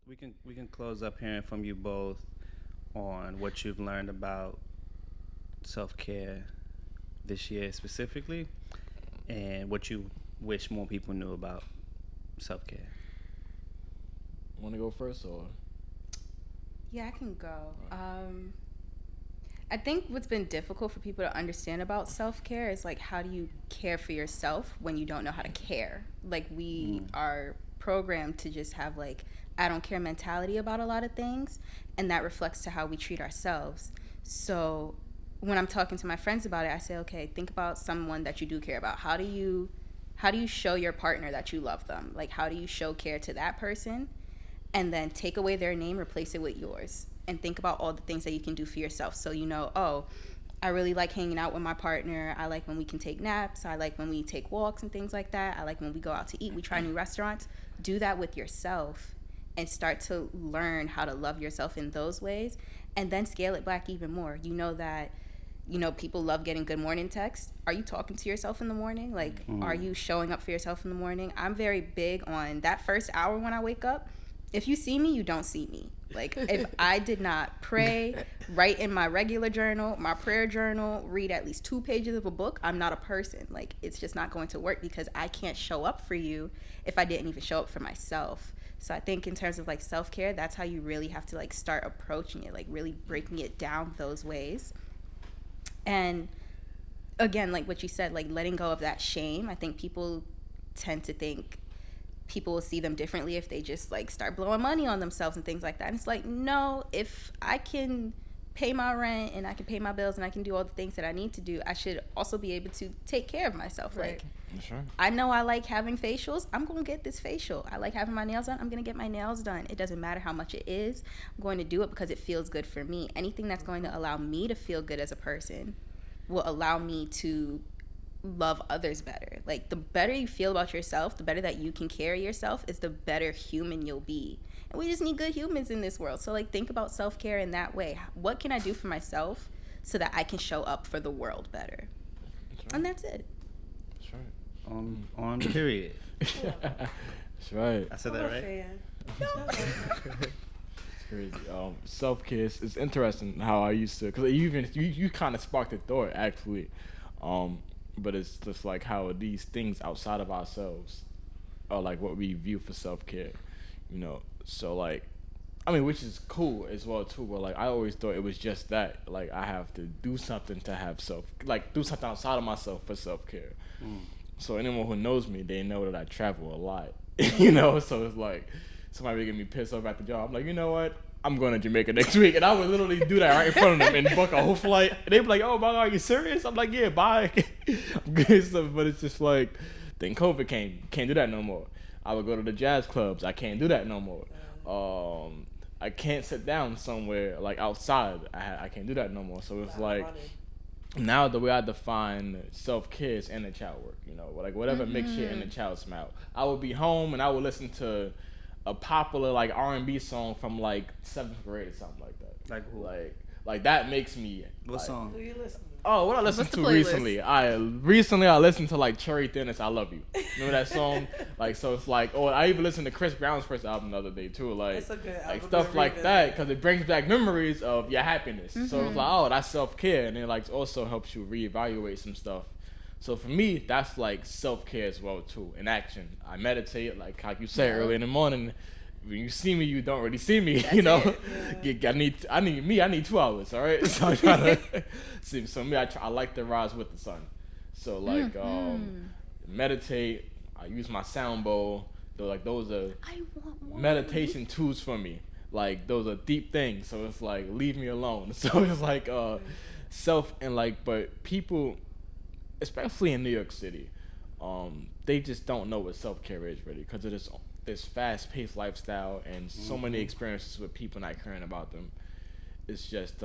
We can close up hearing from you both on what you've learned about self care this year specifically, and what you wish more people knew about self care. Want to go first or? Yeah, I can go. I think what's been difficult for people to understand about self care is like, how do you care for yourself when you don't know how to care? Like, we are programmed to just have like, I don't care mentality about a lot of things, and that reflects to how we treat ourselves. So when I'm talking to my friends about it, I say, okay, think about someone that you do care about. How do you show your partner that you love them? Like, how do you show care to that person? And then take away their name, replace it with yours, and think about all the things that you can do for yourself. So you know, oh, I really like hanging out with my partner. I like when we can take naps. I like when we take walks and things like that. I like when we go out to eat. We try new restaurants. Do that with yourself and start to learn how to love yourself in those ways, and then scale it back even more. You know that, people love getting good morning texts. Are you talking to yourself in the morning? Like, are you showing up for yourself in the morning? I'm very big on that first hour when I wake up. If you see me, you don't see me. Like, if I did not pray, write in my regular journal, my prayer journal, read at least 2 pages of a book, I'm not a person. Like, it's just not going to work, because I can't show up for you if I didn't even show up for myself. So I think in terms of like self-care, that's how you really have to like start approaching it, like really breaking it down those ways. And again, like what you said, like letting go of that shame. I think people tend to think people will see them differently if they just like start blowing money on themselves and things like that. And it's like, no, if I can pay my rent and I can pay my bills and I can do all the things that I need to do, I should also be able to take care of myself. Right. Like, That's right. I know I like having facials. I'm going to get this facial. I like having my nails done. I'm going to get my nails done. It doesn't matter how much it is. I'm going to do it because it feels good for me. Anything that's going to allow me to feel good as a person will allow me to love others better. Like, the better you feel about yourself, the better that you can carry yourself, is the better human you'll be. And we just need good humans in this world. So like, think about self-care in that way. What can I do for myself so that I can show up for the world better? That's right. And that's it. That's right. On period. That's right. I said I'm that a right. fan. It's crazy. Self care is interesting how I used to, because you kind of sparked a thought actually, but it's just like how these things outside of ourselves are like what we view for self care, So like, I mean, which is cool as well too. But like, I always thought it was just that. Like, I have to do something to have do something outside of myself for self care. So anyone who knows me, they know that I travel a lot. So it's like somebody would get me pissed off at the job. I'm like, you know what? I'm going to Jamaica next week, and I would literally do that right in front of them and book a whole flight. And they'd be like, "Oh my God, are you serious?" I'm like, "Yeah, bye." I'm good stuff, but it's just like, then COVID came, can't do that no more. I would go to the jazz clubs, I can't do that no more. I can't sit down somewhere like outside, I can't do that no more. So it's like, now the way I define self-care is inner child work, like whatever makes your inner child smile. I would be home and I would listen to a popular like R&B song from like 7th grade or something like that. Like who? Like that makes me. What like, song? Who you listen to? Oh, what I listened What's to the playlist? recently. I listened to like Traye Dennis, "I Love You." Remember that song? Like, so it's like, oh, I even listened to Chris Brown's first album the other day too. Like, It's a good like album stuff to like revisit. that, because it brings back memories of your happiness. So it's like, oh, that's self care, and it like also helps you reevaluate some stuff. So for me, that's like self care as well too, in action. I meditate, like you said early in the morning. When you see me, you don't really see me. That's I need 2 hours. All right. So I'm trying to see. So me, I like to rise with the sun. So like, meditate. I use my sound bowl. Those are I want one. meditation tools for me. Like, those are deep things. So it's like, leave me alone. So it's like self, and like, but people, especially in New York City, they just don't know what self care is really, because it is this fast-paced lifestyle and so many experiences with people not caring about them. It's just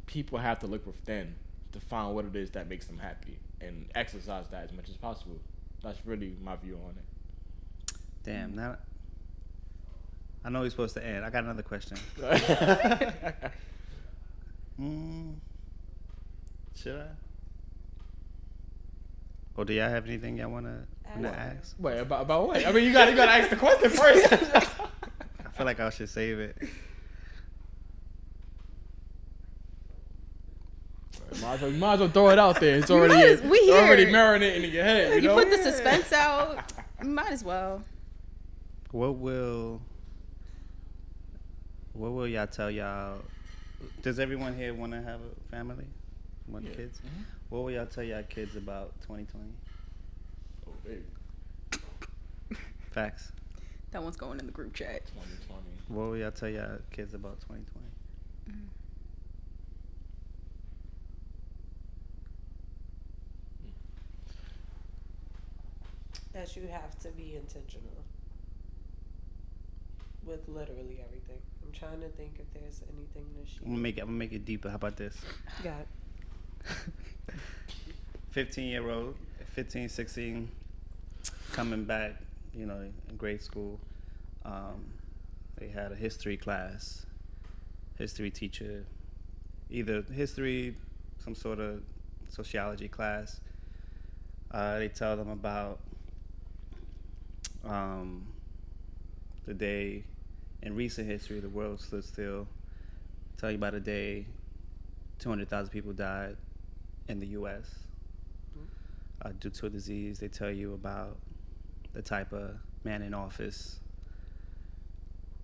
people have to look within to find what it is that makes them happy and exercise that as much as possible. That's really my view on it. Damn. Now I know we're supposed to end. I got another question. Should I? Or do y'all have anything y'all wanna ask? Wait, about what? I mean, you gotta ask the question first. I feel like I should save it. Might as well throw it out there. It's already marinating in your head. You know? put the suspense out. Might as well. What will y'all tell y'all? Does everyone here want to have a family? Want kids? Mm-hmm. What will y'all tell y'all kids about 2020? Oh, baby. Facts. That one's going in the group chat. 2020. What will y'all tell y'all kids about 2020? Mm. That you have to be intentional with literally everything. I'm trying to think if there's anything this year. I'm gonna make it deeper. How about this? Got it. 15-year-old, 15, 16, coming back, you know, in grade school. They had a history class, history teacher, either history, some sort of sociology class. They tell them about the day in recent history the world stood still. Tell you about a day 200,000 people died in the U.S. Due to a disease. They tell you about the type of man in office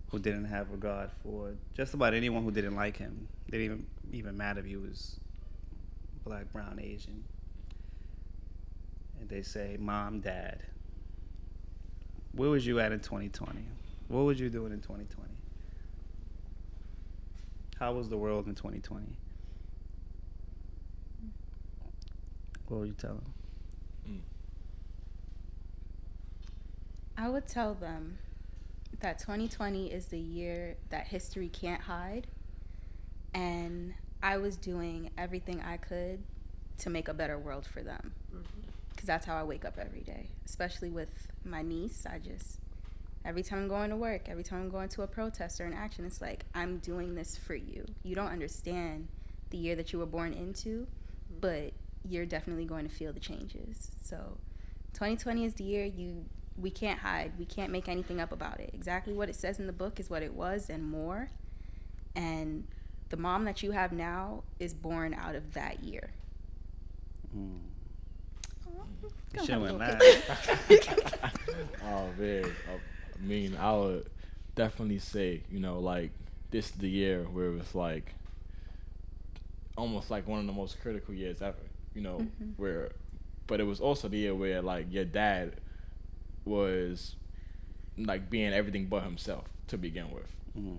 who didn't have regard for just about anyone who didn't like him. They didn't even matter if he was black, brown, Asian. And they say, Mom, Dad, where was you at in 2020? What was you doing in 2020? How was the world in 2020? What would you tell them? I would tell them that 2020 is the year that history can't hide. And I was doing everything I could to make a better world for them. Because that's how I wake up every day, especially with my niece. Every time I'm going to work, every time I'm going to a protest or an action, it's like, I'm doing this for you. You don't understand the year that you were born into, but you're definitely going to feel the changes. So 2020 is the year we can't hide. We can't make anything up about it. Exactly what it says in the book is what it was and more. And the mom that you have now is born out of that year. You should went live. Oh, man. I mean, I would definitely say, you know, like, this is the year where it was like almost like one of the most critical years ever, you know, but it was also the year where, like, your dad was, like, being everything but himself to begin with.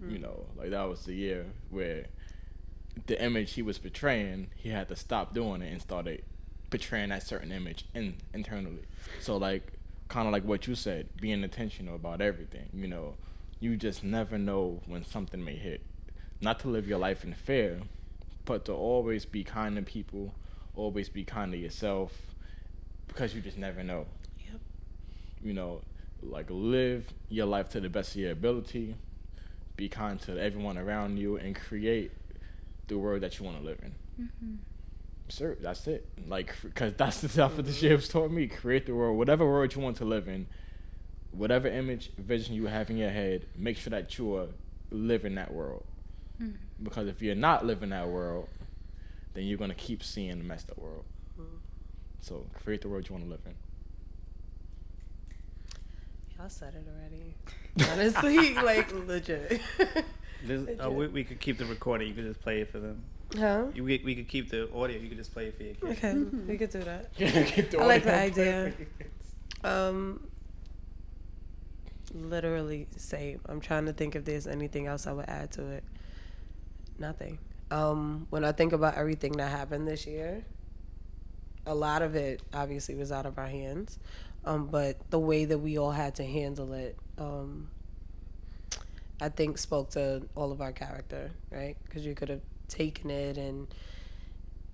You know, like, that was the year where the image he was portraying, he had to stop doing it and started portraying that certain image internally. So, like, kind of like what you said, being intentional about everything. You know, you just never know when something may hit. Not to live your life in fear, but to always be kind to people, always be kind to yourself, because you just never know. Yep. You know, like, live your life to the best of your ability, be kind to everyone around you, and create the world that you want to live in. Sir, that's it. Like, because that's the stuff that the ship's taught me. Create the world, whatever world you want to live in, whatever image, vision you have in your head, make sure that you are living that world. Because if you're not living that world, then you're going to keep seeing the messed up world. So create the world you want to live in. Y'all said it already. Honestly, like, legit. We could keep the recording. You could just play it for them. Huh? We could keep the audio. You could just play it for your kids. Okay, we could do that. Keep the I like the audio. idea. Literally same. I'm trying to think if there's anything else I would add to it. Nothing. When I think about everything that happened this year, a lot of it obviously was out of our hands. But the way that we all had to handle it, I think spoke to all of our character, right? Because you could have taken it and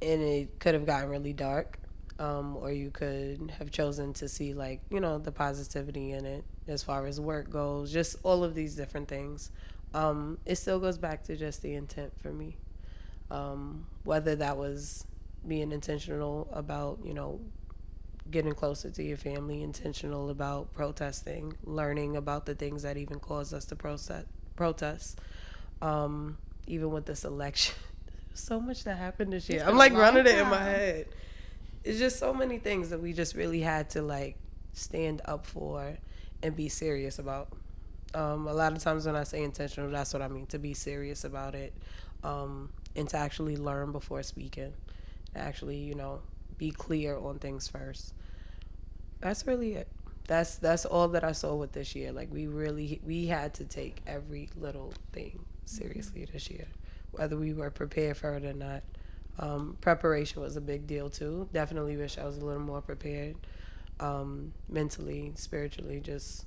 it could have gotten really dark, or you could have chosen to see, like, you know, the positivity in it as far as work goes, just all of these different things. It still goes back to just the intent for me, whether that was being intentional about, you know, getting closer to your family, intentional about protesting, learning about the things that even caused us to protests. Even with this election, so much that happened this year. I'm like running it in my head. It's just so many things that we just really had to like stand up for and be serious about. A lot of times when I say intentional, that's what I mean, to be serious about it, and to actually learn before speaking, actually, you know, be clear on things first. That's really it. That's all that I saw with this year. Like we had to take every little thing seriously this year, whether we were prepared for it or not. Preparation was a big deal too. Definitely wish I was a little more prepared, mentally, spiritually, just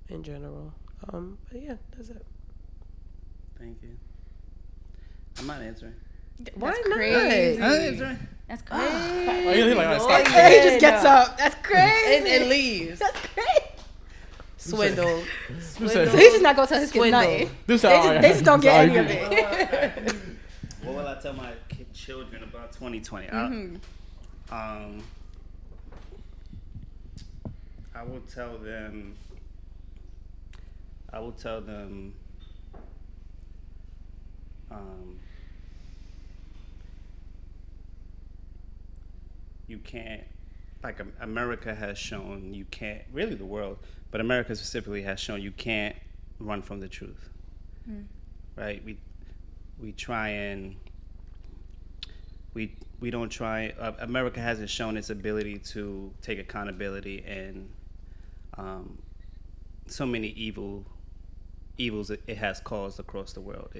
in general. But yeah, that's it. Thank you. I'm not answering. Why That's not? crazy. I'm not answering. That's crazy. Oh, he's like, stop. Yeah, He just gets up. That's crazy. and leaves. That's crazy. Swindle. So he's just not gonna tell his kids Swindle. nothing. They They just don't get any of it. What will I tell my children about 2020? I will tell them. You can't, like America has shown you can't, really the world, but America specifically has shown you can't run from the truth. Right? We try and we don't try. America hasn't shown its ability to take accountability and so many evils it has caused across the world.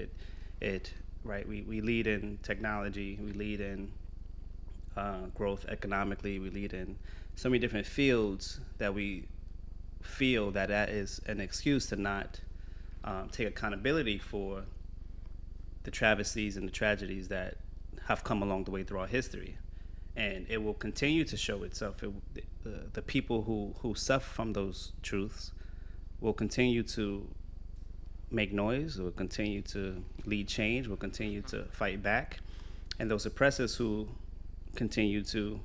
Right? We lead in technology. We lead in growth economically. We lead in so many different fields that we feel that is an excuse to not take accountability for the travesties and the tragedies that have come along the way through our history. And it will continue to show itself. The people who suffer from those truths will continue to make noise, will continue to lead change, will continue to fight back. And those oppressors who continue to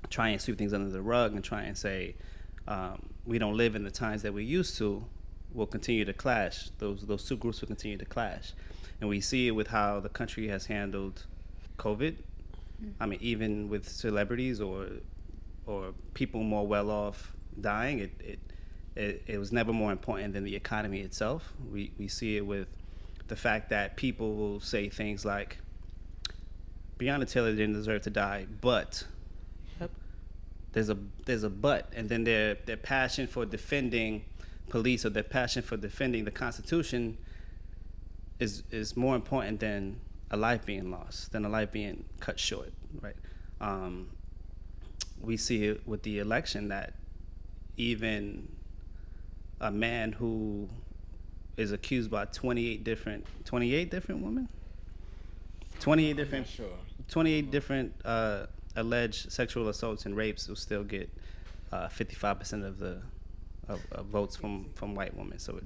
try and sweep things under the rug and try and say we don't live in the times that we used to will continue to clash. Those two groups will continue to clash. And we see it with how the country has handled COVID. I mean, even with celebrities or people more well off dying, it was never more important than the economy itself. We see it with the fact that people will say things like, Breonna Taylor didn't deserve to die, but there's a but, and then their passion for defending police or their passion for defending the Constitution is more important than a life being lost, than a life being cut short, right? We see it with the election that even a man who is accused by 28 different women, 28 different, Sure. 28 different alleged sexual assaults and rapes will still get 55% of the votes from white women. So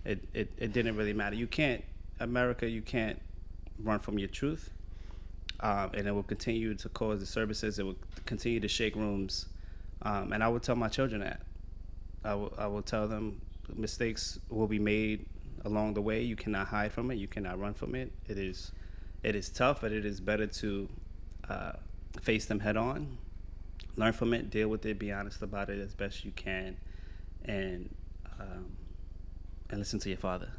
it didn't really matter. You can't run from your truth, and it will continue to cause disturbances. It will continue to shake rooms, and I will tell my children that. I will tell them mistakes will be made along the way. You cannot hide from it. You cannot run from it. It is tough, but it is better to face them head on, learn from it, deal with it, be honest about it as best you can, and listen to your father.